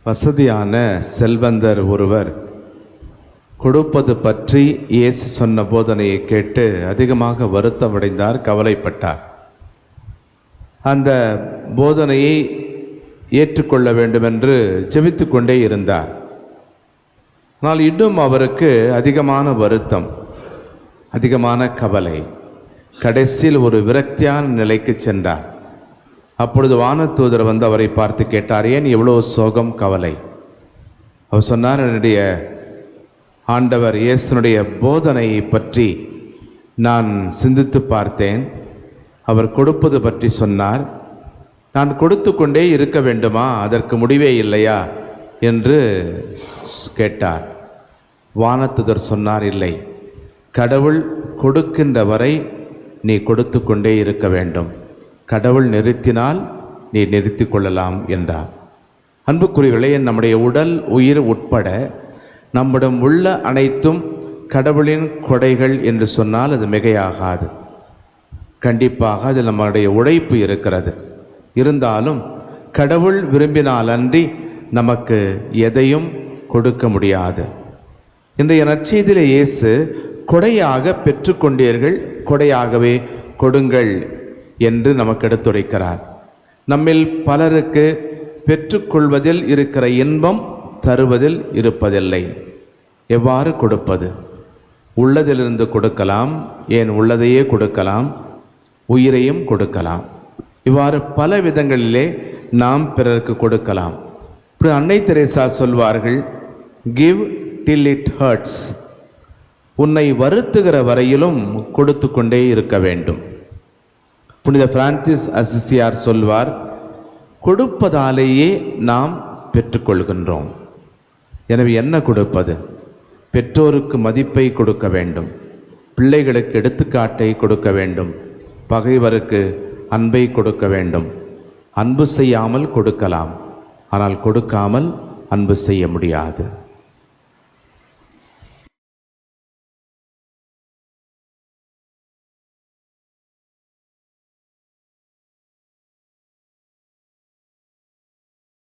வசதியான செல்வந்தர் ஒருவர் கொடுப்பது பற்றி இயேசு சொன்ன போதனையை கேட்டு அதிகமாக வருத்தமடைந்தார், கவலைப்பட்டார். அந்த போதனையை ஏற்றுக்கொள்ள வேண்டுமென்று ஜெபித்து கொண்டே இருந்தார். ஆனால் இன்னும் அவருக்கு அதிகமான வருத்தம், அதிகமான கவலை. கடைசியில் ஒரு விரக்தியான நிலைக்கு சென்றார். அப்பொழுது வானதூதர் வந்து அவரை பார்த்து கேட்டார், ஏன் இவ்வளோ சோகம், கவலை? அவர் சொன்னார், என்னுடைய ஆண்டவர் இயேசுனுடைய போதனையை பற்றி நான் சிந்தித்து பார்த்தேன். அவர் கொடுப்பது பற்றி சொன்னார். நான் கொடுத்து கொண்டே இருக்க வேண்டுமா, அதற்கு முடிவே இல்லையா என்று கேட்டார். வானதூதர் சொன்னார், இல்லை, கடவுள் கொடுக்கின்ற வரை நீ கொடுத்து கொண்டே இருக்க வேண்டும். கடவுள் நிறுத்தினால் நீ நிறுத்தி கொள்ளலாம் என்றார். அன்புக்குரியவர்களே, நம்முடைய உடல் உயிர் உட்பட நம்மிடம் உள்ள அனைத்தும் கடவுளின் கொடைகள் என்று சொன்னால் அது மிகையாகாது. கண்டிப்பாக அதில் நம்முடைய உழைப்பு இருக்கிறது. இருந்தாலும் கடவுள் விரும்பினால் அன்றி நமக்கு எதையும் கொடுக்க முடியாது. இன்றைய நற்செய்தியிலே இயேசு கொடையாக பெற்றுக்கொண்டீர்கள், கொடையாகவே கொடுங்கள் என்று நமக்கு எடுத்துரைக்கிறார். நம்மில் பலருக்கு பெற்றுக்கொள்வதில் இருக்கிற இன்பம் தருவதில் இருப்பதில்லை. எவ்வாறு கொடுப்பது? உள்ளதிலிருந்து கொடுக்கலாம், ஏன் உள்ளதையே கொடுக்கலாம், உயிரையும் கொடுக்கலாம். இவ்வாறு பல விதங்களிலே நாம் பிறருக்கு கொடுக்கலாம். இப்படி அன்னை தெரேசா சொல்வார்கள், கிவ் டில் இட் ஹர்ட்ஸ். உன்னை வருத்துகிற வரையிலும் கொடுத்து கொண்டே இருக்க வேண்டும். புனித பிரான்சிஸ் அசிசியார் சொல்வார், கொடுப்பதாலேயே நாம் பெற்றுக்கொள்கின்றோம். எனவே என்ன கொடுப்பது? பெற்றோருக்கு மதிப்பை கொடுக்க வேண்டும், பிள்ளைகளுக்கு எடுத்துக்காட்டை கொடுக்க வேண்டும், பகைவருக்கு அன்பை கொடுக்க வேண்டும். அன்பு செய்யாமல் கொடுக்கலாம், ஆனால் கொடுக்காமல் அன்பு செய்ய முடியாது.